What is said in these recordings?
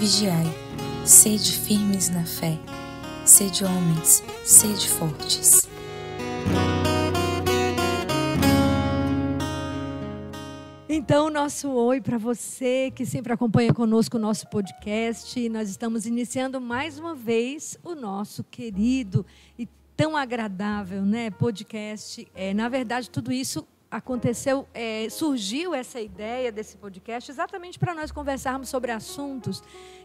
vigiai, sede firmes na fé, sede homens, sede fortes. Então, nosso oi para você que sempre acompanha conosco o nosso podcast. Nós estamos iniciando mais uma vez o nosso querido e tão agradável, né, podcast. Na verdade, tudo isso aconteceu, surgiu essa ideia desse podcast exatamente para nós conversarmos sobre assuntos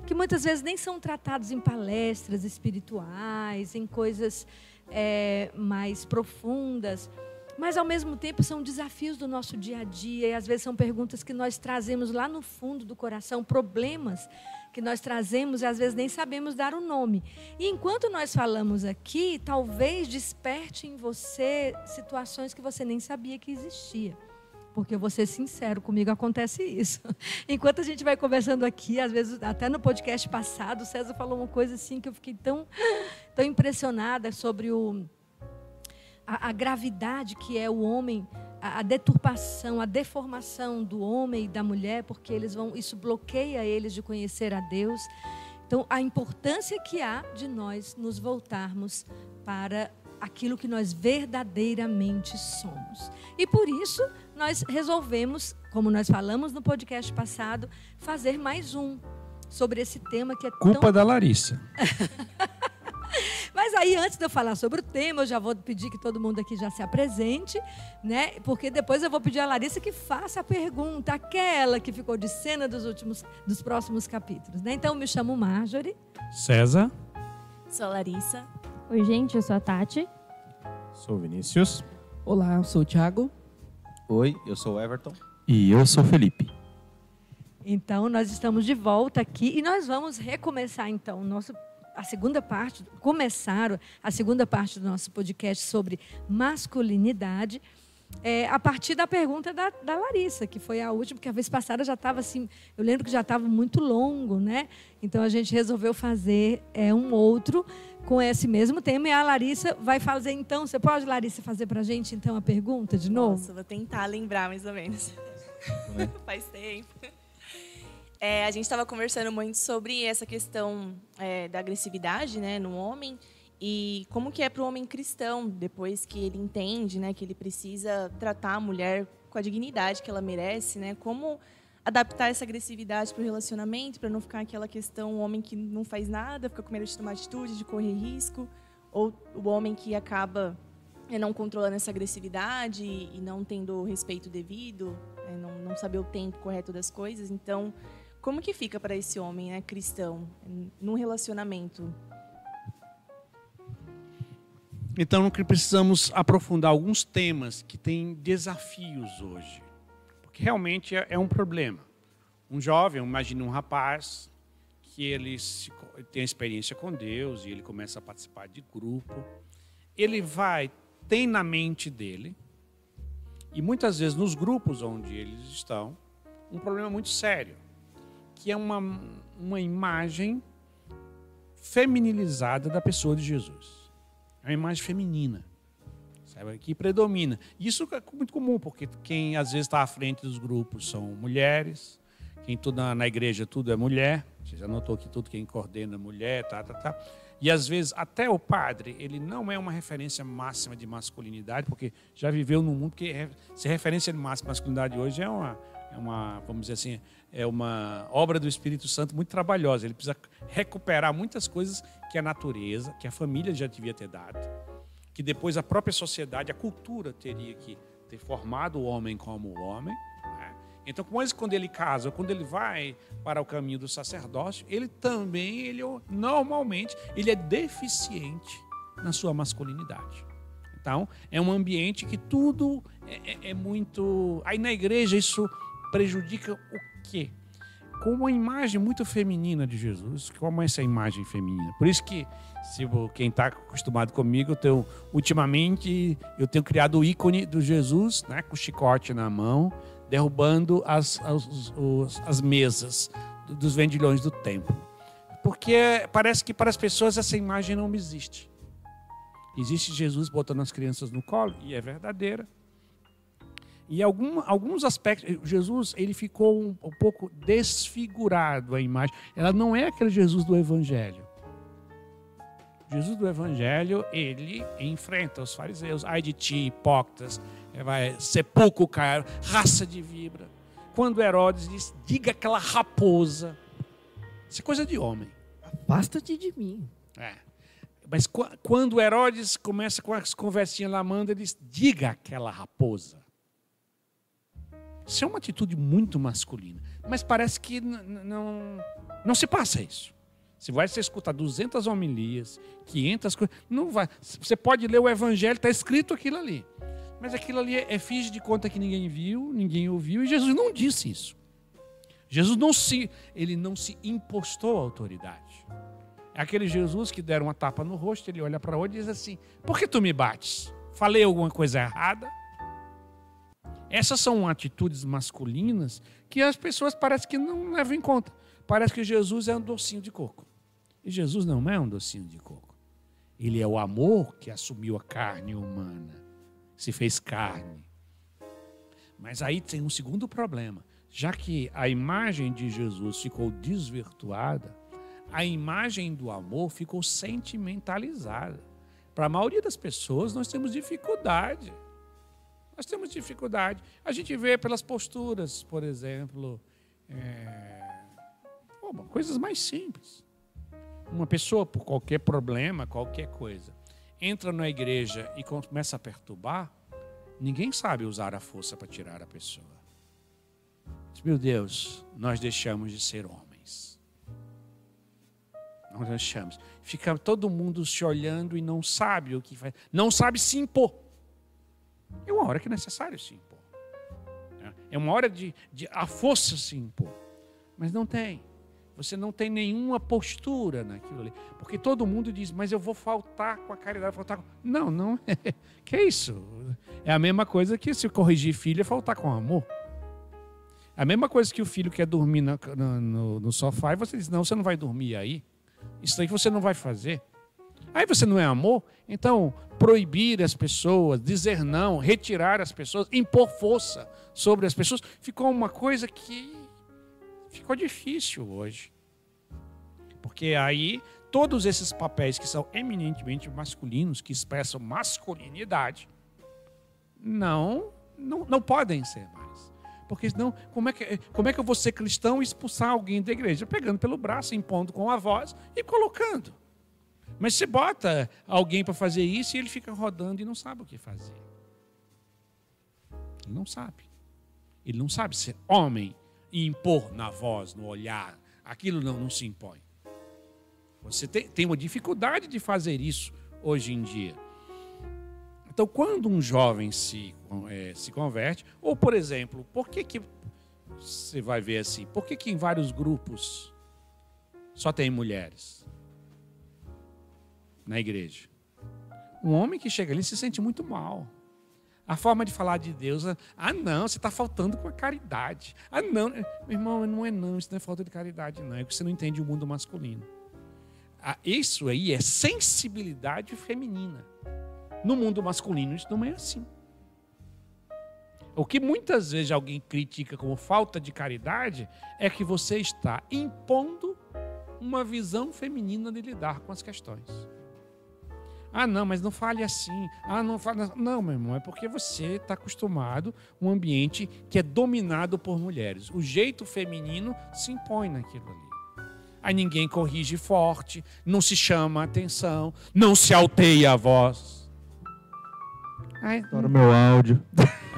que muitas vezes nem são tratados em palestras espirituais, em coisas mais profundas, mas ao mesmo tempo são desafios do nosso dia a dia e às vezes são perguntas que nós trazemos lá no fundo do coração, problemas que nós trazemos e às vezes nem sabemos dar o nome. E enquanto nós falamos aqui, talvez desperte em você situações que você nem sabia que existia. Porque eu vou ser sincero, comigo acontece isso. Enquanto a gente vai conversando aqui, às vezes até no podcast passado, o César falou uma coisa assim que eu fiquei tão impressionada sobre a gravidade que é o homem, a deturpação, a deformação do homem e da mulher, porque isso bloqueia eles de conhecer a Deus. Então, a importância que há de nós nos voltarmos para aquilo que nós verdadeiramente somos. E por isso, nós resolvemos, como nós falamos no podcast passado, fazer mais um sobre esse tema que é Culpa da Larissa. Mas aí, antes de eu falar sobre o tema, eu já vou pedir que todo mundo aqui já se apresente, né? Porque depois eu vou pedir a Larissa que faça a pergunta, aquela que ficou de cena dos próximos capítulos, né? Então, eu me chamo Marjorie. César. Sou a Larissa. Oi, gente, eu sou a Tati. Sou o Vinícius. Olá, eu sou o Thiago. Oi, eu sou o Everton. E eu sou o Felipe. Então, nós estamos de volta aqui e nós vamos recomeçar, então, a segunda parte do nosso podcast sobre masculinidade, a partir da pergunta da Larissa, que foi a última, porque a vez passada já estava assim, eu lembro que já estava muito longo, né? Então a gente resolveu fazer um outro com esse mesmo tema, e a Larissa vai fazer então. Você pode, Larissa, fazer para a gente então a pergunta de novo? Nossa, vou tentar lembrar mais ou menos. Faz tempo. A gente estava conversando muito sobre essa questão da agressividade, né, no homem, e como que é para o homem cristão, depois que ele entende, né, que ele precisa tratar a mulher com a dignidade que ela merece, né, como adaptar essa agressividade para o relacionamento, para não ficar aquela questão, o homem que não faz nada, fica com medo de tomar atitude, de correr risco, ou o homem que acaba não controlando essa agressividade e não tendo o respeito devido, não saber o tempo correto das coisas. Então, como que fica para esse homem, né, cristão, num relacionamento? Então, precisamos aprofundar alguns temas que têm desafios hoje. Porque realmente é um problema. Um jovem, imagina um rapaz, que ele tem experiência com Deus e ele começa a participar de grupo. Ele tem na mente dele, e muitas vezes nos grupos onde eles estão, um problema muito sério, que é uma imagem feminilizada da pessoa de Jesus. É uma imagem feminina, sabe, que predomina. Isso é muito comum, porque quem às vezes está à frente dos grupos são mulheres, quem na igreja tudo é mulher, você já notou que tudo quem coordena é mulher, E às vezes até o padre, ele não é uma referência máxima de masculinidade, porque já viveu num mundo que se referência de máxima masculinidade hoje é uma, vamos dizer assim, é uma obra do Espírito Santo muito trabalhosa. Ele precisa recuperar muitas coisas que a natureza, que a família já devia ter dado, que depois a própria sociedade, a cultura teria que ter formado o homem como o homem, né? Então, quando ele casa, quando ele vai para o caminho do sacerdócio, normalmente, ele é deficiente na sua masculinidade. Então, é um ambiente que tudo é muito... Aí na igreja isso prejudica o quê? Com uma imagem muito feminina de Jesus. Como é essa imagem feminina? Por isso que, quem está acostumado comigo, ultimamente eu tenho criado o ícone do Jesus, né, com o chicote na mão, derrubando as mesas dos vendilhões do templo. Porque parece que para as pessoas essa imagem não existe. Existe Jesus botando as crianças no colo, e é verdadeira. E alguns aspectos, Jesus ele ficou um pouco desfigurado a imagem. Ela não é aquele Jesus do Evangelho. Jesus do Evangelho, ele enfrenta os fariseus. Ai de ti, hipócritas, sepulcro caro, raça de víbora. Quando Herodes diz, diga aquela raposa. Isso é coisa de homem. Afasta-te de mim. Mas quando Herodes começa com as conversinhas lá, manda, ele diz, diga aquela raposa. Isso é uma atitude muito masculina. Mas parece que não se passa isso. Se você escutar 200 homilias, 500 coisas, não vai. Você pode ler o Evangelho, está escrito aquilo ali. Mas aquilo ali finge de conta que ninguém viu, ninguém ouviu, e Jesus não disse isso. Jesus ele não se impostou a autoridade. É aquele Jesus que deram uma tapa no rosto, ele olha para o outro e diz assim, por que tu me bates? Falei alguma coisa errada? Essas são atitudes masculinas que as pessoas parecem que não levam em conta. Parece que Jesus é um docinho de coco. E Jesus não é um docinho de coco. Ele é o amor que assumiu a carne humana, se fez carne. Mas aí tem um segundo problema. Já que a imagem de Jesus ficou desvirtuada, a imagem do amor ficou sentimentalizada. Para a maioria das pessoas, nós temos dificuldade. Nós temos dificuldade. A gente vê pelas posturas, por exemplo, coisas mais simples. Uma pessoa, por qualquer problema, qualquer coisa, entra na igreja e começa a perturbar, ninguém sabe usar a força para tirar a pessoa. Meu Deus, nós deixamos de ser homens. Nós deixamos. Fica todo mundo se olhando e não sabe o que faz. Não sabe se impor. É uma hora que é necessário se impor. É uma hora de a força se impor. Mas não tem. Você não tem nenhuma postura naquilo ali. Porque todo mundo diz, mas eu vou faltar com a caridade. Não é. Que é isso? É a mesma coisa que se corrigir filho é faltar com amor. A mesma coisa que o filho quer dormir no sofá e você diz, não, você não vai dormir aí. Isso aí você não vai fazer. Aí você não é amor? Então, proibir as pessoas, dizer não, retirar as pessoas, impor força sobre as pessoas, ficou uma coisa que ficou difícil hoje. Porque aí, todos esses papéis que são eminentemente masculinos, que expressam masculinidade, não podem ser mais. Porque senão, como é que eu vou ser cristão e expulsar alguém da igreja? Pegando pelo braço, impondo com a voz e colocando. Mas você bota alguém para fazer isso e ele fica rodando e não sabe o que fazer. Ele não sabe. Ele não sabe ser homem e impor na voz, no olhar. Aquilo não se impõe. Você tem uma dificuldade de fazer isso hoje em dia. Então, quando um jovem se converte, ou, por exemplo, por que você vai ver assim, por que em vários grupos só tem mulheres na igreja? Um homem que chega ali se sente muito mal. A forma de falar de Deus, não, você está faltando com a caridade. Não, meu irmão, isso não é falta de caridade, não. É que você não entende o mundo masculino. Isso aí é sensibilidade feminina. No mundo masculino isso não é assim. O que muitas vezes alguém critica como falta de caridade é que você está impondo uma visão feminina de lidar com as questões. Não, mas não fale assim. Não fale. Não, meu irmão, é porque você está acostumado a um ambiente que é dominado por mulheres. O jeito feminino se impõe naquilo ali. Aí ninguém corrige forte, não se chama a atenção, não se alteia a voz. Estoura o meu áudio.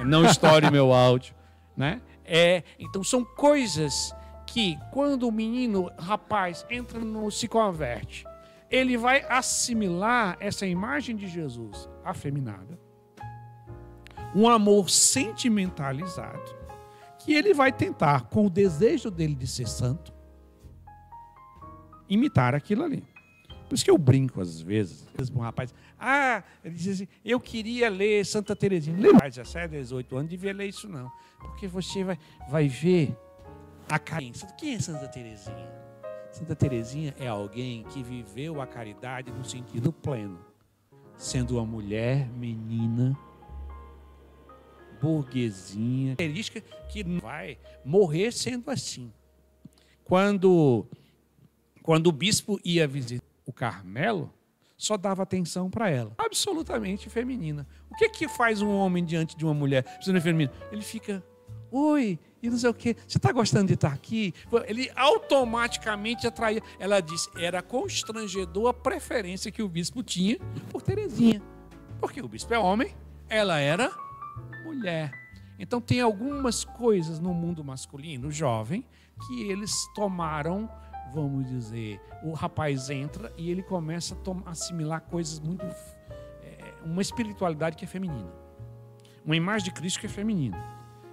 Não estoure meu áudio. Né? Então são coisas que quando o rapaz se converte, ele vai assimilar essa imagem de Jesus afeminada, um amor sentimentalizado, que ele vai tentar, com o desejo dele de ser santo, imitar aquilo ali. Por isso que eu brinco às vezes com um rapaz, ele diz assim, eu queria ler Santa Teresinha. Lê mais, 17, 18 anos, não devia ler isso não. Porque você vai ver a carência. Quem é Santa Teresinha? Santa Teresinha é alguém que viveu a caridade no sentido pleno, sendo uma mulher, menina, burguesinha, característica que não vai morrer sendo assim. Quando o bispo ia visitar o Carmelo, só dava atenção para ela, absolutamente feminina. O que faz um homem diante de uma mulher feminina? Ele fica, oi, e não sei o quê, você está gostando de estar aqui? Ele automaticamente atraía. Ela disse, era constrangedor a preferência que o bispo tinha por Terezinha. Porque o bispo é homem, ela era mulher. Então tem algumas coisas no mundo masculino, jovem, que eles tomaram, vamos dizer, o rapaz entra e ele começa a assimilar coisas muito... uma espiritualidade que é feminina. Uma imagem de Cristo que é feminina.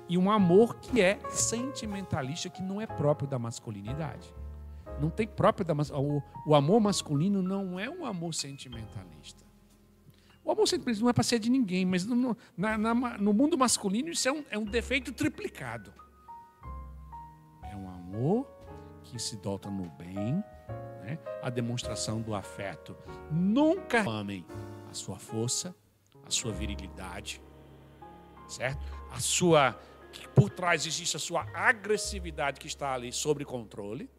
E um amor que é sentimentalista, que não é próprio da masculinidade. Não tem próprio da masculinidade. O amor masculino não é um amor sentimentalista. O amor sentimentalista não é para ser de ninguém, mas no mundo masculino isso é um defeito triplicado. É um amor que se dota no bem, né? A demonstração do afeto. Nunca amem a sua força, a sua virilidade, certo? Por trás existe a sua agressividade que está ali sob controle,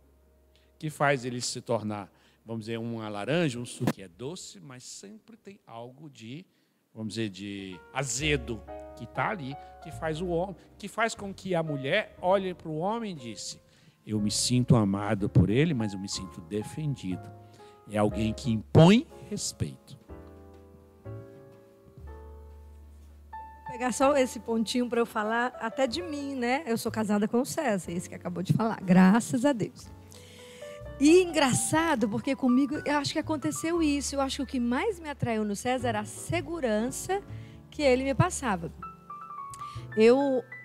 que faz ele se tornar, vamos dizer, uma laranja, um suco que é doce, mas sempre tem algo de, vamos dizer, de azedo que está ali, que faz com que a mulher olhe para o homem e disse, eu me sinto amado por ele, mas eu me sinto defendido. É alguém que impõe respeito. Pegar só esse pontinho para eu falar até de mim, né? Eu sou casada com o César, esse que acabou de falar, graças a Deus. E engraçado, porque comigo, eu acho que aconteceu isso. Eu acho que o que mais me atraiu no César era a segurança que ele me passava.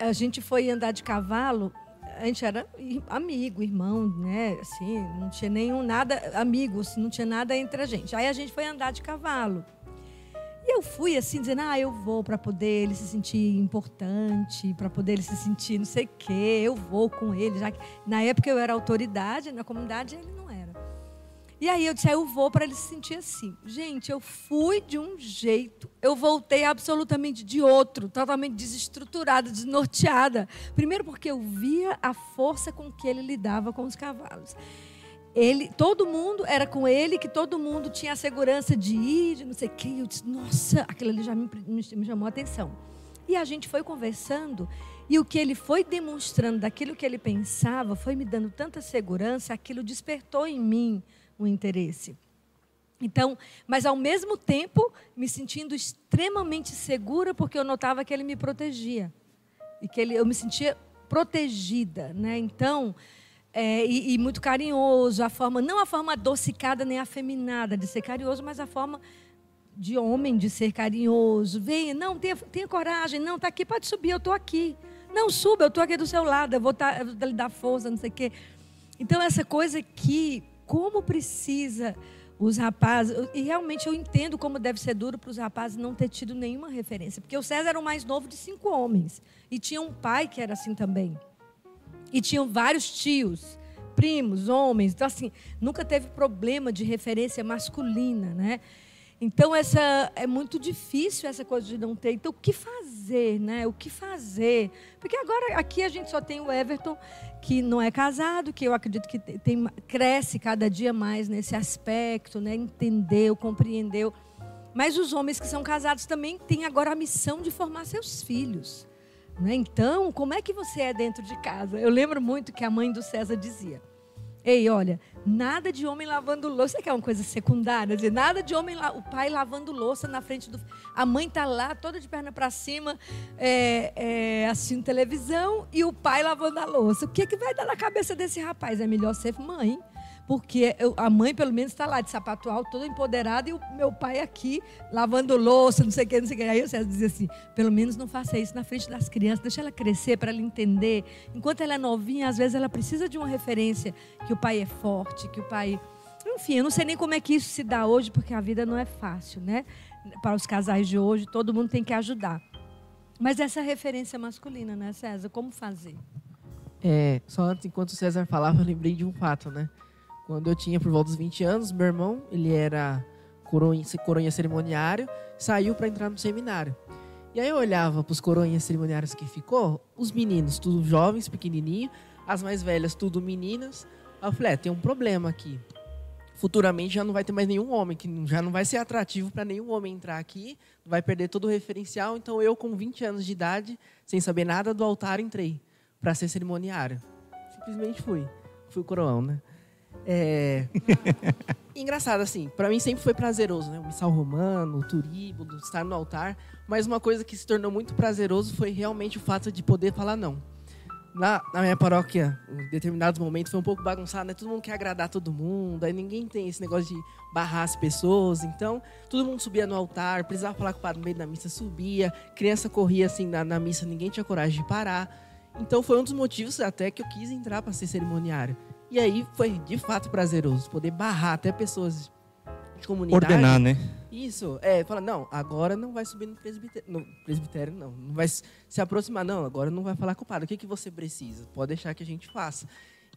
A gente foi andar de cavalo, a gente era amigo, irmão, né? Assim, não tinha amigos, não tinha nada entre a gente. Aí a gente foi andar de cavalo. E eu fui assim, dizendo, eu vou para poder ele se sentir importante, para poder ele se sentir não sei o quê, eu vou com ele, já que na época eu era autoridade, na comunidade ele não era. E aí eu disse, eu vou para ele se sentir assim. Gente, eu fui de um jeito, eu voltei absolutamente de outro, totalmente desestruturada, desnorteada. Primeiro porque eu via a força com que ele lidava com os cavalos. Todo mundo era com ele, que todo mundo tinha a segurança de ir, de não sei o quê. Eu disse, nossa, aquilo ali já me chamou a atenção. E a gente foi conversando, e o que ele foi demonstrando daquilo que ele pensava, foi me dando tanta segurança, aquilo despertou em mim um interesse. Então, mas ao mesmo tempo, me sentindo extremamente segura, porque eu notava que ele me protegia. E que eu me sentia protegida, né? Então... E muito carinhoso, não a forma adocicada nem afeminada de ser carinhoso, mas a forma de homem de ser carinhoso. Venha, não, tenha coragem, não, está aqui, pode subir, eu estou aqui. Não, suba, eu estou aqui do seu lado, eu vou lhe dar força, não sei o quê. Então, essa coisa que, como precisa os rapazes, e realmente eu entendo como deve ser duro para os rapazes não ter tido nenhuma referência, porque o César era o mais novo de 5 homens, e tinha um pai que era assim também. E tinham vários tios, primos, homens. Então, assim, nunca teve problema de referência masculina, né? Então, é muito difícil essa coisa de não ter. Então, o que fazer, né? O que fazer? Porque agora, aqui a gente só tem o Everton, que não é casado, que eu acredito que cresce cada dia mais nesse aspecto, né? Entendeu, compreendeu. Mas os homens que são casados também têm agora a missão de formar seus filhos. Então, como é que você é dentro de casa? Eu lembro muito que a mãe do César dizia, ei, olha, nada de homem lavando louça, que é uma coisa secundária, dizer, nada de homem, o pai lavando louça na frente do... A mãe está lá, toda de perna para cima, assistindo televisão, e o pai lavando a louça. O que vai dar na cabeça desse rapaz? É melhor ser mãe, porque a mãe, pelo menos, está lá de sapato alto, toda empoderada, e o meu pai aqui, lavando louça, não sei o que, não sei o que. Aí o César dizia assim, pelo menos não faça isso na frente das crianças, deixa ela crescer para ela entender. Enquanto ela é novinha, às vezes ela precisa de uma referência, que o pai é forte, que o pai... Enfim, eu não sei nem como é que isso se dá hoje, porque a vida não é fácil, né? Para os casais de hoje, todo mundo tem que ajudar. Mas essa referência masculina, né, César? Como fazer? Só antes, enquanto o César falava, eu lembrei de um fato, né? Quando eu tinha por volta dos 20 anos, meu irmão, ele era coroinha cerimoniário, saiu para entrar no seminário. E aí eu olhava pros coroinhas cerimoniários que ficou, os meninos, tudo jovens, pequenininho, as mais velhas, tudo meninas. Aí eu falei, tem um problema aqui. Futuramente já não vai ter mais nenhum homem, que já não vai ser atrativo para nenhum homem entrar aqui, vai perder todo o referencial. Então eu, com 20 anos de idade, sem saber nada do altar, entrei para ser cerimoniário. Simplesmente fui o coroão, né? Engraçado, assim, para mim sempre foi prazeroso, né? O missal romano, o turíbulo, estar no altar. Mas uma coisa que se tornou muito prazeroso foi realmente o fato de poder falar não. Na minha paróquia, em determinados momentos, foi um pouco bagunçado, né? Todo mundo quer agradar todo mundo, aí ninguém tem esse negócio de barrar as pessoas. Então, todo mundo subia no altar, precisava falar com o padre no meio da missa, subia. Criança corria assim na missa, ninguém tinha coragem de parar. Então, foi um dos motivos até que eu quis entrar para ser cerimoniário. E aí, foi de fato prazeroso, poder barrar até pessoas de comunidade. Ordenar, né? Isso, fala, não, agora não vai subir no presbitério, não vai se aproximar, não, agora não vai falar com o padre, o que você precisa? Pode deixar que a gente faça.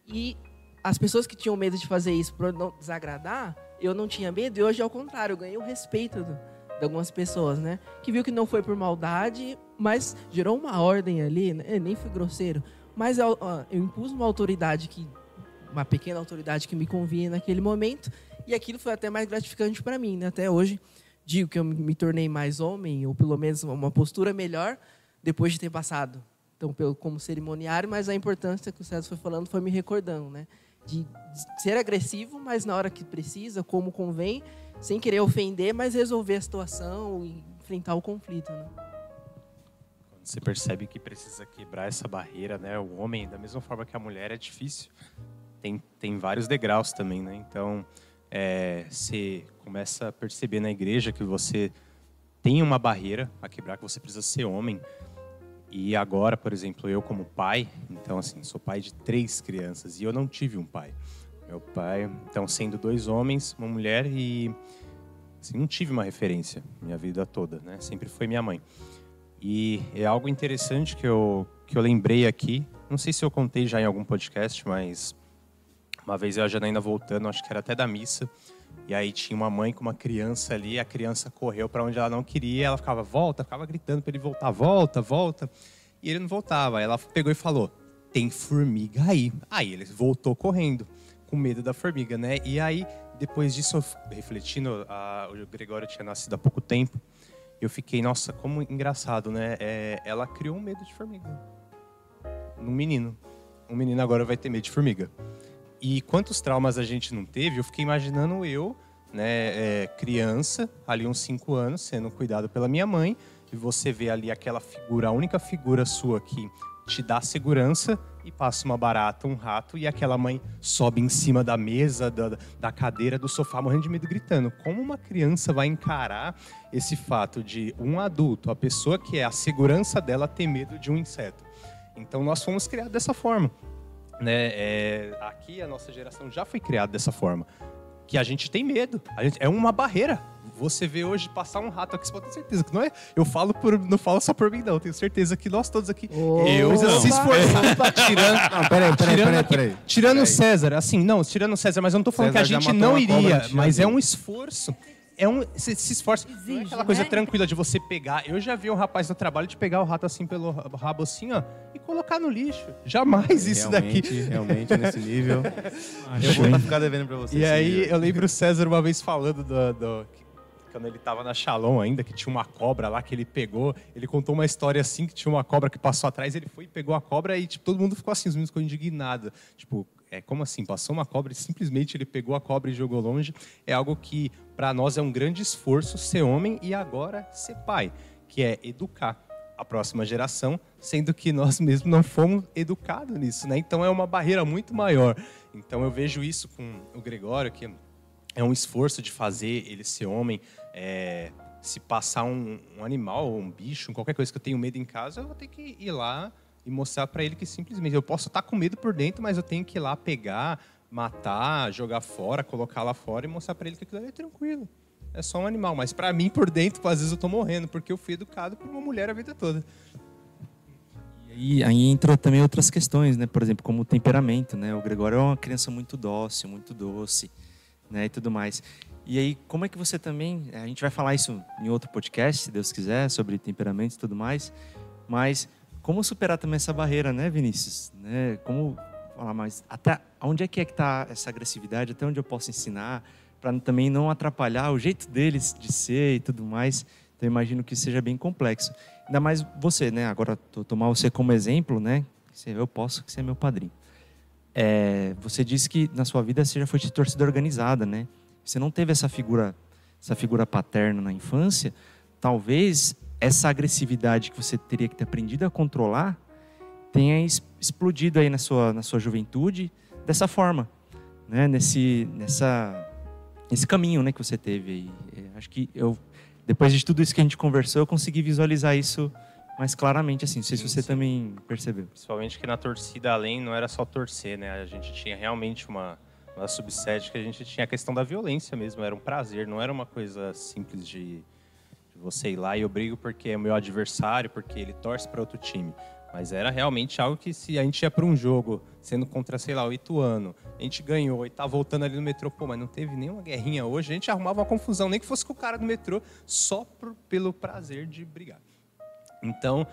E as pessoas que tinham medo de fazer isso para não desagradar, eu não tinha medo, e hoje, ao contrário, eu ganhei o respeito de algumas pessoas, né? Que viu que não foi por maldade, mas gerou uma ordem ali, né? Eu nem fui grosseiro, mas eu impus uma pequena autoridade que me convinha naquele momento, e aquilo foi até mais gratificante para mim, né? Até hoje, digo que eu me tornei mais homem, ou pelo menos uma postura melhor, depois de ter passado então, como cerimoniário, mas a importância que o César foi falando foi me recordando, né? De ser agressivo, mas na hora que precisa, como convém, sem querer ofender, mas resolver a situação e enfrentar o conflito, né? Quando você percebe que precisa quebrar essa barreira, né? O homem, da mesma forma que a mulher, é difícil. Tem vários degraus também, né? Então, você começa a perceber na igreja que você tem uma barreira a quebrar, que você precisa ser homem. E agora, por exemplo, eu como pai, então assim, sou pai de 3 crianças e eu não tive um pai. Meu pai, então sendo 2 homens, uma mulher e assim, não tive uma referência minha vida toda, né? Sempre foi minha mãe. E é algo interessante que eu lembrei aqui, não sei se eu contei já em algum podcast, mas uma vez eu e a Janaína voltando, acho que era até da missa, e aí tinha uma mãe com uma criança ali, a criança correu para onde ela não queria, ela ficava gritando para ele voltar, volta, e ele não voltava. Aí ela pegou e falou, tem formiga aí. Aí ele voltou correndo, com medo da formiga, né? E aí, depois disso, refletindo, o Gregório tinha nascido há pouco tempo, eu fiquei, nossa, como engraçado, né? Ela criou um medo de formiga. Um menino agora vai ter medo de formiga. E quantos traumas a gente não teve? Eu fiquei imaginando eu, né, criança, ali uns 5 anos, sendo cuidado pela minha mãe, e você vê ali aquela figura, a única figura sua que te dá segurança, e passa uma barata, um rato, e aquela mãe sobe em cima da mesa, da cadeira, do sofá, morrendo de medo, gritando. Como uma criança vai encarar esse fato de um adulto, a pessoa que é a segurança dela, ter medo de um inseto? Então nós fomos criados dessa forma. Né? Aqui a nossa geração já foi criada dessa forma, que a gente tem medo, é uma barreira. Você vê hoje passar um rato aqui, você pode ter certeza que não é. Eu não falo só por mim, não. Tenho certeza que nós todos aqui. Se esforçar. Tirando o César, assim, não, tirando o César, mas eu não tô falando César que a gente não iria, mas é um esforço. Você se esforça. Exige, não é aquela coisa tranquila de você pegar. Eu já vi um rapaz no trabalho de pegar o rato assim pelo rabo assim, ó, e colocar no lixo. Jamais isso daqui. Realmente, nesse nível. Eu vou ficar devendo pra você. E aí, eu lembro o César uma vez falando quando ele tava na Shalom ainda, que tinha uma cobra lá que ele pegou. Ele contou uma história assim, que tinha uma cobra que passou atrás, ele foi e pegou a cobra e, tipo, todo mundo ficou assim, os meninos ficou indignados. Tipo, como assim? Passou uma cobra e simplesmente ele pegou a cobra e jogou longe. É algo que, para nós, é um grande esforço ser homem e agora ser pai, que é educar a próxima geração, sendo que nós mesmos não fomos educados nisso, né? Então é uma barreira muito maior. Então eu vejo isso com o Gregório, que é um esforço de fazer ele ser homem. Se passar um animal ou um bicho, qualquer coisa que eu tenho medo em casa, eu vou ter que ir lá e mostrar para ele que simplesmente eu posso estar com medo por dentro, mas eu tenho que ir lá pegar, matar, jogar fora, colocar lá fora e mostrar para ele que aquilo ali é tranquilo. É só um animal, mas para mim por dentro, às vezes eu tô morrendo, porque eu fui educado por uma mulher a vida toda. E aí entrou também outras questões, né? Por exemplo, como o temperamento, né? O Gregório é uma criança muito dócil, muito doce, né? E tudo mais. E aí, como é que você também... A gente vai falar isso em outro podcast, se Deus quiser, sobre temperamentos e tudo mais. Mas como superar também essa barreira, né, Vinícius? Né? Como falar mais... Até onde é que está essa agressividade? Até onde eu posso ensinar? Para também não atrapalhar o jeito deles de ser e tudo mais. Então, eu imagino que seja bem complexo. Ainda mais você, né? Agora, tomar você como exemplo, né? Eu posso, que você é meu padrinho. Você disse que na sua vida você já foi de torcida organizada, né? Você não teve essa figura paterna na infância. Talvez essa agressividade que você teria que ter aprendido a controlar tenha explodido aí na sua juventude dessa forma, né? Nesse caminho, né, que você teve aí. Acho que depois de tudo isso que a gente conversou, eu consegui visualizar isso mais claramente, assim. Não sei se você também percebeu. Principalmente que na torcida, além, não era só torcer, né? A gente tinha realmente uma subsede que a gente tinha a questão da violência mesmo. Era um prazer, não era uma coisa simples de você ir lá e eu brigo porque é o meu adversário, porque ele torce para outro time. Mas era realmente algo que, se a gente ia para um jogo, sendo contra, sei lá, o Ituano, a gente ganhou e tá voltando ali no metrô, pô, mas não teve nenhuma guerrinha hoje, a gente arrumava uma confusão, nem que fosse com o cara do metrô, só pelo prazer de brigar. Então,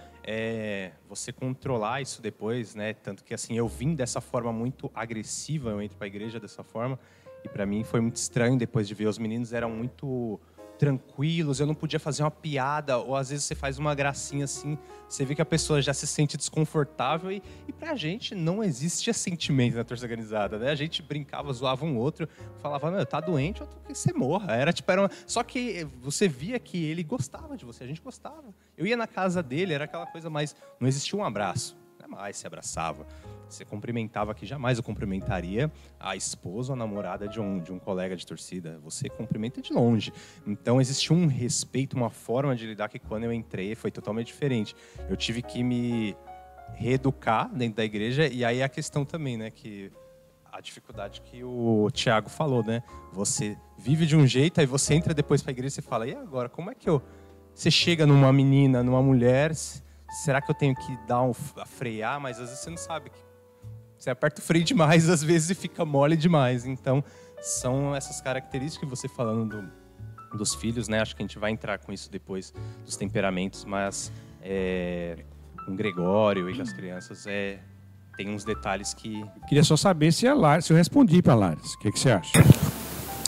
você controlar isso depois, né? Tanto que, assim, eu vim dessa forma muito agressiva, eu entro para a igreja dessa forma, e para mim foi muito estranho depois de ver. Os meninos eram muito tranquilos, eu não podia fazer uma piada, ou às vezes você faz uma gracinha assim, você vê que a pessoa já se sente desconfortável, e pra gente não existia sentimento na torcida organizada, né? A gente brincava, zoava um outro, falava, meu, tá doente, eu tô que você morra. Só que você via que ele gostava de você, a gente gostava. Eu ia na casa dele, era aquela coisa mais, não existia um abraço, jamais se abraçava. Você cumprimentava, que jamais eu cumprimentaria a esposa ou a namorada de um colega de torcida. Você cumprimenta de longe. Então, existia um respeito, uma forma de lidar que, quando eu entrei, foi totalmente diferente. Eu tive que me reeducar dentro da igreja. E aí a questão também, né, que a dificuldade que o Tiago falou, né? Você vive de um jeito, aí você entra depois para a igreja e você fala, e agora, como é que você chega numa menina, numa mulher, será que eu tenho que a frear? Mas às vezes você não sabe que você aperta o freio demais, às vezes, e fica mole demais. Então, são essas características que você falando dos filhos, né? Acho que a gente vai entrar com isso depois, dos temperamentos, mas com o Gregório e com as crianças, tem uns detalhes que... Queria só saber se eu respondi para a Lares. O que você acha?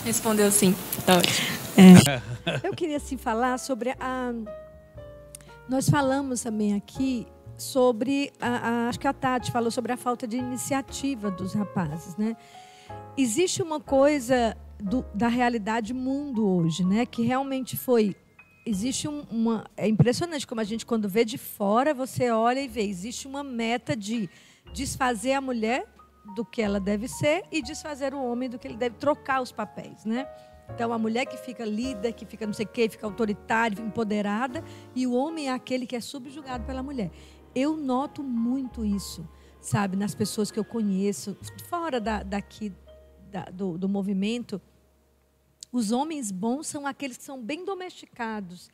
Respondeu sim. Tá ótimo. Eu queria, assim, falar sobre Nós falamos também aqui sobre, acho que a Tati falou sobre a falta de iniciativa dos rapazes, né? Existe uma coisa da realidade mundo hoje, né? Que realmente existe é impressionante como a gente, quando vê de fora, você olha e vê, existe uma meta de desfazer a mulher do que ela deve ser e desfazer o homem do que ele deve, trocar os papéis, né? Então, a mulher que fica líder, que fica não sei o quê, fica autoritária, empoderada, e o homem é aquele que é subjugado pela mulher. Eu noto muito isso, sabe, nas pessoas que eu conheço, fora do movimento. Os homens bons são aqueles que são bem domesticados.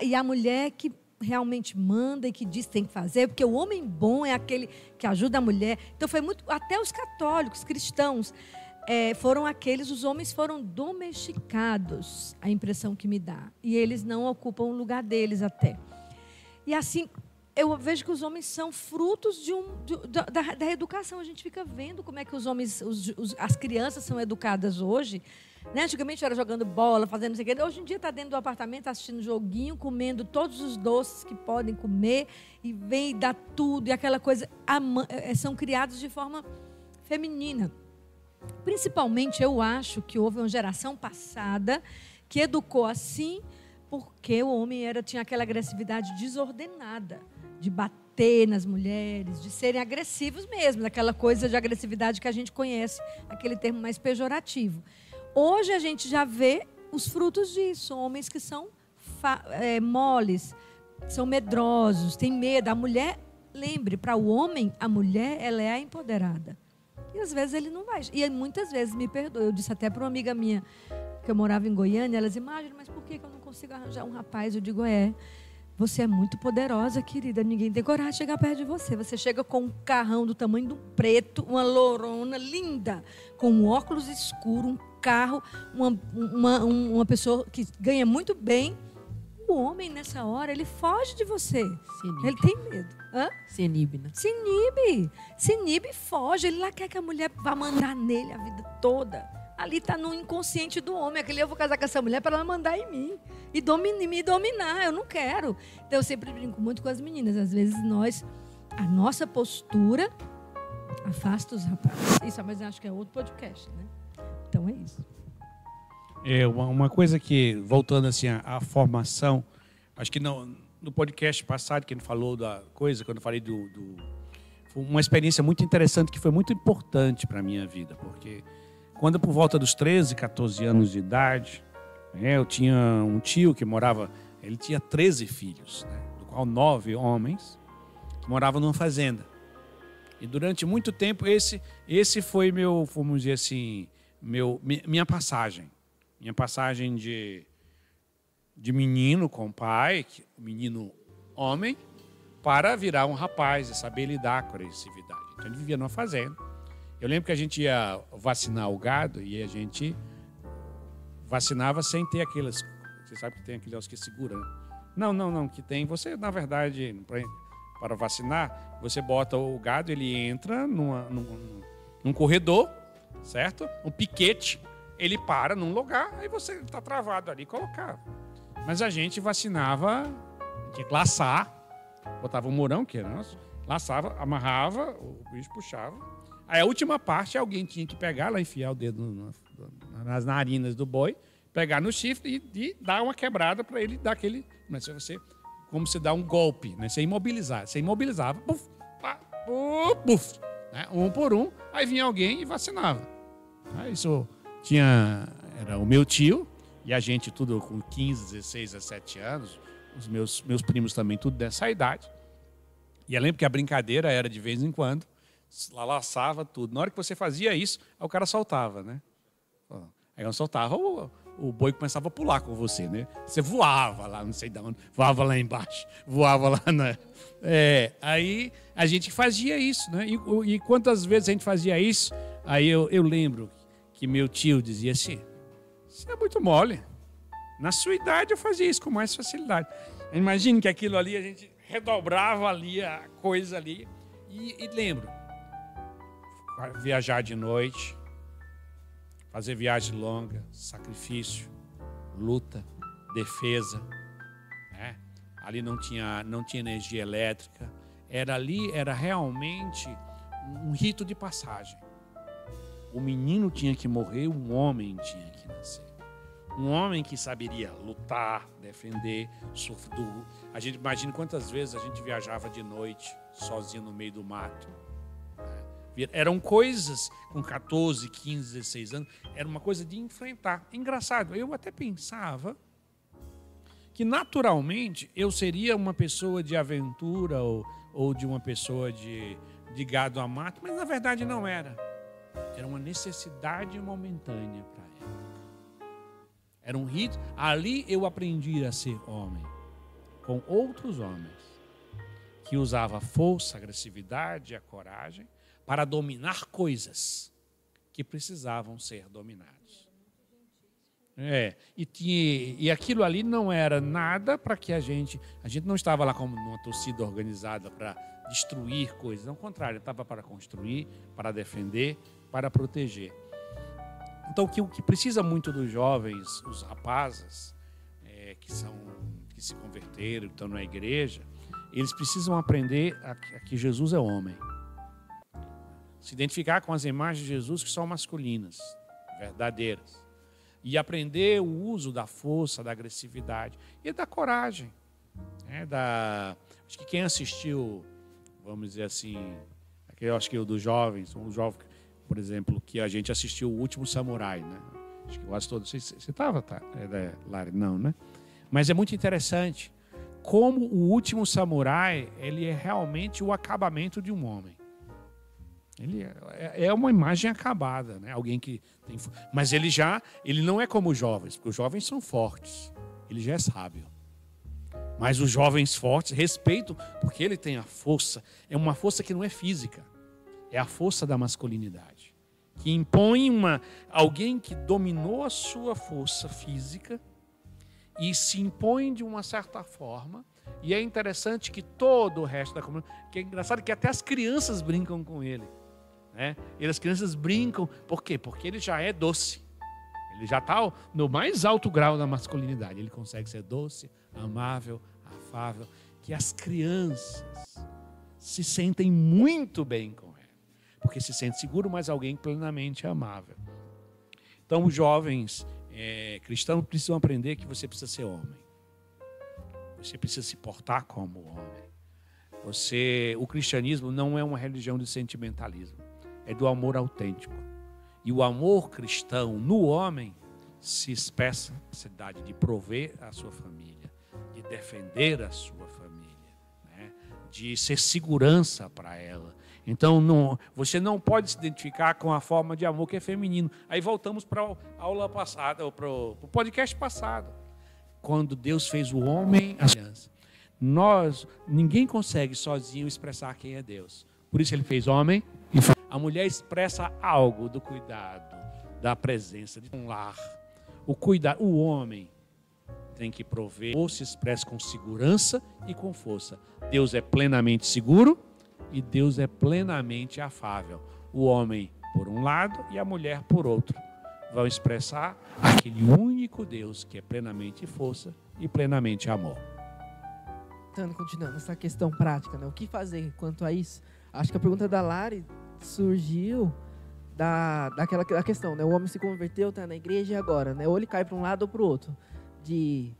E a mulher que realmente manda e que diz que tem que fazer, porque o homem bom é aquele que ajuda a mulher. Então, foi muito... Até os católicos, cristãos, os homens foram domesticados, a impressão que me dá. E eles não ocupam o lugar deles até. E assim... Eu vejo que os homens são frutos da educação. A gente fica vendo como é que os homens, as crianças são educadas hoje. Né? Antigamente era jogando bola, fazendo não sei o quê. Hoje em dia está dentro do apartamento, assistindo joguinho, comendo todos os doces que podem comer, e vem e dá tudo, e aquela coisa. São criados de forma feminina. Principalmente, eu acho que houve uma geração passada que educou assim, porque o homem tinha aquela agressividade desordenada, de bater nas mulheres, de serem agressivos mesmo, aquela coisa de agressividade que a gente conhece, aquele termo mais pejorativo. Hoje a gente já vê os frutos disso, homens que são moles, são medrosos, têm medo. A mulher, lembre, para o homem, a mulher, ela é a empoderada. E às vezes ele não vai. E muitas vezes, me perdoa, eu disse até para uma amiga minha, que eu morava em Goiânia, elas imaginam, mas por que eu não consigo arranjar um rapaz? Eu digo, você é muito poderosa, querida, ninguém tem coragem de chegar perto de você. Você chega com um carrão do tamanho de um preto, uma lourona linda, com um óculos escuro, um carro, uma pessoa que ganha muito bem. O homem, nessa hora, ele foge de você. Ele tem medo. Hã? Se inibe, né? Se inibe. Se inibe e foge. Ele lá quer que a mulher vá mandar nele a vida toda. Ali está no inconsciente do homem. Aquele, eu vou casar com essa mulher para ela mandar em mim. E me dominar. Eu não quero. Então, eu sempre brinco muito com as meninas. Às vezes, a nossa postura afasta os rapazes. Isso, mas eu acho que é outro podcast, né? Então, é isso. Uma coisa que, voltando assim à formação, acho que no podcast passado, que a gente falou da coisa, quando eu falei foi uma experiência muito interessante, que foi muito importante para a minha vida, porque quando por volta dos 13, 14 anos de idade, eu tinha um tio que ele tinha 13 filhos, né, do qual 9 homens, que moravam numa fazenda. E durante muito tempo, esse foi vamos dizer assim, minha passagem. Minha passagem de menino com pai, menino homem, para virar um rapaz e saber lidar com a agressividade. Então, ele vivia numa fazenda. Eu lembro que a gente ia vacinar o gado e a gente vacinava sem ter aquelas... Você sabe que tem aqueles que segura, né? Não, que tem... Você, na verdade, para vacinar, você bota o gado, ele entra num corredor, certo? Um piquete... Ele para num lugar, aí você está travado ali e colocava. Mas a gente vacinava, tinha que laçar, botava um mourão, que era nosso, laçava, amarrava, o bicho puxava. Aí a última parte, alguém tinha que pegar lá, enfiar o dedo nas narinas do boi, pegar no chifre e dar uma quebrada para ele dar aquele... Mas como se dá um golpe, né? Você imobilizava, puf, pá, puf, né? Um por um, aí vinha alguém e vacinava. Isso... Era o meu tio, e a gente tudo com 15, 16, 17 anos, os meus primos também, tudo dessa idade. E eu lembro que a brincadeira era de vez em quando, laçava tudo. Na hora que você fazia isso, o cara soltava, né? Aí eu soltava, o boi começava a pular com você, né? Você voava lá, não sei de onde, voava lá embaixo, voava lá na... Aí a gente fazia isso, né? E quantas vezes a gente fazia isso, aí eu lembro... que meu tio dizia assim, isso é muito mole. Na sua idade eu fazia isso com mais facilidade. Imagine que aquilo ali, a gente redobrava ali a coisa ali. E lembro, viajar de noite, fazer viagem longa, sacrifício, luta, defesa. Né? Ali não tinha energia elétrica. Era realmente um rito de passagem. O menino tinha que morrer, um homem tinha que nascer. Um homem que saberia lutar, defender, a gente imagina quantas vezes a gente viajava de noite, sozinho no meio do mato. Eram coisas com 14, 15, 16 anos, era uma coisa de enfrentar. Engraçado, eu até pensava que naturalmente eu seria uma pessoa de aventura ou de uma pessoa de gado a mato, mas na verdade não era. Era uma necessidade momentânea para ela. Era um rito. Ali eu aprendi a ser homem, com outros homens, que usavam a força, a agressividade, a coragem, para dominar coisas que precisavam ser dominadas. E aquilo ali não era nada para que a gente não estava lá como numa torcida organizada para destruir coisas. Ao contrário, estava para construir, para defender, para proteger. Então, o que precisa muito dos jovens, os rapazes, que se converteram, que estão na igreja, eles precisam aprender a que Jesus é homem. Se identificar com as imagens de Jesus que são masculinas, verdadeiras. E aprender o uso da força, da agressividade e da coragem. Acho que quem assistiu, vamos dizer assim, eu acho que o dos jovens, um jovem, por exemplo, que a gente assistiu O Último Samurai, né? Acho que quase todos. Você estava, tá? Lari? Não, né? Mas é muito interessante como o Último Samurai, ele é realmente o acabamento de um homem. Ele é uma imagem acabada, né? Alguém que tem... Mas ele não é como os jovens, porque os jovens são fortes. Ele já é sábio. Mas os jovens fortes respeitam, porque ele tem a força. É uma força que não é física. É a força da masculinidade, que impõe alguém que dominou a sua força física e se impõe de uma certa forma. E é interessante que todo o resto da comunidade... Que é engraçado que até as crianças brincam com ele. Né? E as crianças brincam... Por quê? Porque ele já é doce. Ele já está no mais alto grau da masculinidade. Ele consegue ser doce, amável, afável. Que as crianças se sentem muito bem com ele. Porque se sente seguro, mas alguém plenamente amável. Então, os jovens cristãos precisam aprender que você precisa ser homem. Você precisa se portar como homem. O cristianismo não é uma religião de sentimentalismo. É do amor autêntico. E o amor cristão no homem se expressa na necessidade de prover a sua família, de defender a sua família, né? De ser segurança para ela. Então, você não pode se identificar com a forma de amor que é feminino. Aí voltamos para a aula passada, para o podcast passado. Quando Deus fez o homem, a criança. Ninguém consegue sozinho expressar quem é Deus. Por isso ele fez homem. A mulher expressa algo do cuidado, da presença, de um lar. O homem tem que prover, ou se expressa com segurança e com força. Deus é plenamente seguro e Deus é plenamente afável. O homem por um lado e a mulher por outro vão expressar aquele único Deus que é plenamente força e plenamente amor. Então, continuando essa questão prática, né? O que fazer quanto a isso? Acho que a pergunta da Lari surgiu daquela questão, né? O homem se converteu, está na igreja e agora, né? Ou ele cai para um lado ou para o outro, de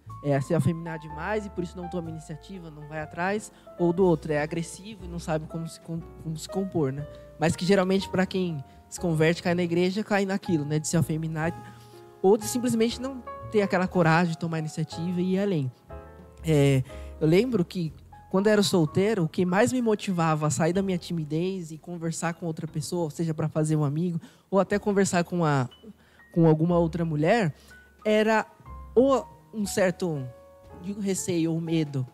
se afeminar demais e por isso não toma iniciativa, não vai atrás, ou do outro, é agressivo e não sabe como se compor, né? Mas que geralmente para quem se converte, cai na igreja, cai naquilo, né? De se afeminar, ou de simplesmente não ter aquela coragem de tomar iniciativa e ir além. Eu lembro que quando eu era solteiro, o que mais me motivava a sair da minha timidez e conversar com outra pessoa, seja para fazer um amigo, ou até conversar com alguma outra mulher, era ou um certo receio ou medo,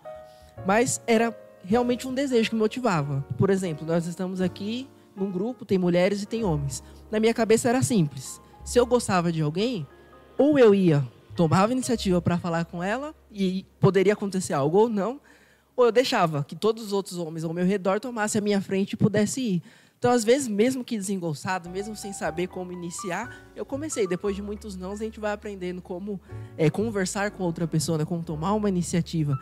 mas era realmente um desejo que me motivava. Por exemplo, nós estamos aqui num grupo, tem mulheres e tem homens. Na minha cabeça era simples. Se eu gostava de alguém, ou eu tomava iniciativa para falar com ela e poderia acontecer algo ou não, ou eu deixava que todos os outros homens ao meu redor tomassem a minha frente e pudesse ir. Então, às vezes, mesmo que desengonçado, mesmo sem saber como iniciar, eu comecei. Depois de muitos nãos, a gente vai aprendendo como conversar com outra pessoa, né? Como tomar uma iniciativa.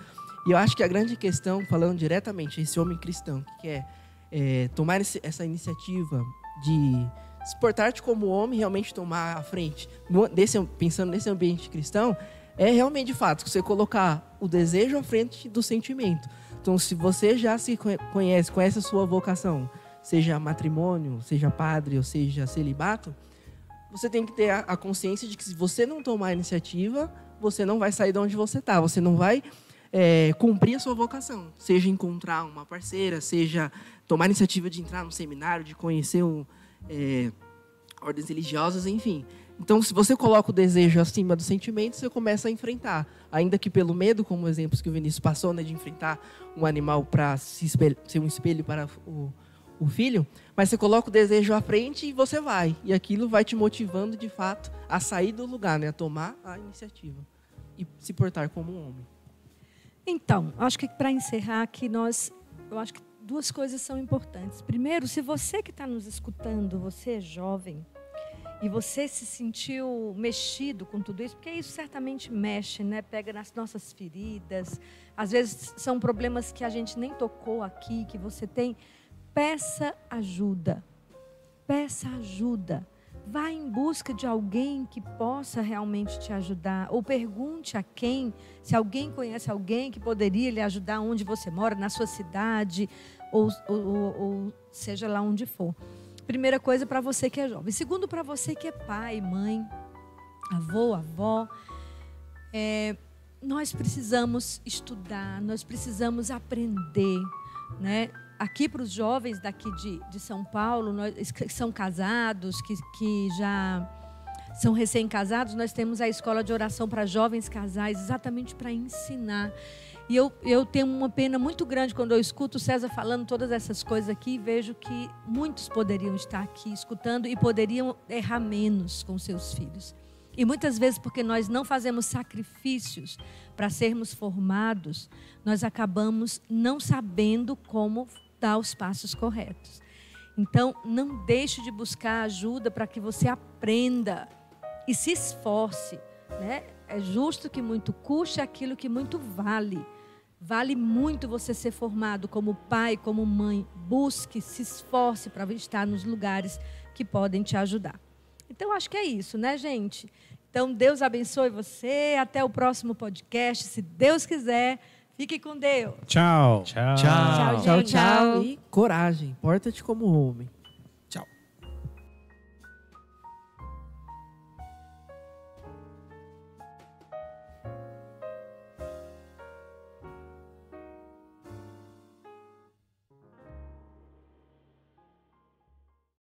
E eu acho que a grande questão, falando diretamente, esse homem cristão que quer tomar essa iniciativa de se portar como homem, realmente tomar a frente, pensando nesse ambiente cristão, é realmente, de fato, você colocar o desejo à frente do sentimento. Então, se você já se conhece a sua vocação, seja matrimônio, seja padre ou seja celibato, você tem que ter a consciência de que se você não tomar a iniciativa, você não vai sair de onde você está, você não vai cumprir a sua vocação. Seja encontrar uma parceira, seja tomar a iniciativa de entrar no seminário, de conhecer ordens religiosas, enfim. Então, se você coloca o desejo acima do sentimento, você começa a enfrentar. Ainda que pelo medo, como exemplos que o Vinícius passou, né, de enfrentar um animal para ser um espelho para o filho, mas você coloca o desejo à frente e você vai. E aquilo vai te motivando, de fato, a sair do lugar, né, a tomar a iniciativa e se portar como um homem. Então, acho que para encerrar aqui, eu acho que duas coisas são importantes. Primeiro, se você que está nos escutando, você é jovem, e você se sentiu mexido com tudo isso, porque isso certamente mexe, né? Pega nas nossas feridas. Às vezes são problemas que a gente nem tocou aqui, que você tem. Peça ajuda. Peça ajuda. Vá em busca de alguém que possa realmente te ajudar. Ou pergunte a quem, se alguém conhece alguém que poderia lhe ajudar onde você mora, na sua cidade, ou seja lá onde for. Primeira coisa para você que é jovem. Segundo, para você que é pai, mãe, avô, avó. Nós precisamos estudar, nós precisamos aprender, né? Aqui para os jovens daqui de São Paulo, que são casados, que já são recém-casados, nós temos a escola de oração para jovens casais, exatamente para ensinar E eu tenho uma pena muito grande quando eu escuto o César falando todas essas coisas aqui e vejo que muitos poderiam estar aqui escutando e poderiam errar menos com seus filhos. E muitas vezes, porque nós não fazemos sacrifícios para sermos formados, nós acabamos não sabendo como dar os passos corretos. Então, não deixe de buscar ajuda para que você aprenda e se esforce, né? É justo que muito custe aquilo que muito vale. Vale muito você ser formado como pai, como mãe. Busque, se esforce para estar nos lugares que podem te ajudar. Então, acho que é isso, né, gente? Então, Deus abençoe você. Até o próximo podcast, se Deus quiser. Fique com Deus. Tchau. Tchau, Tchau, gente. tchau. E coragem. Porta-te como homem.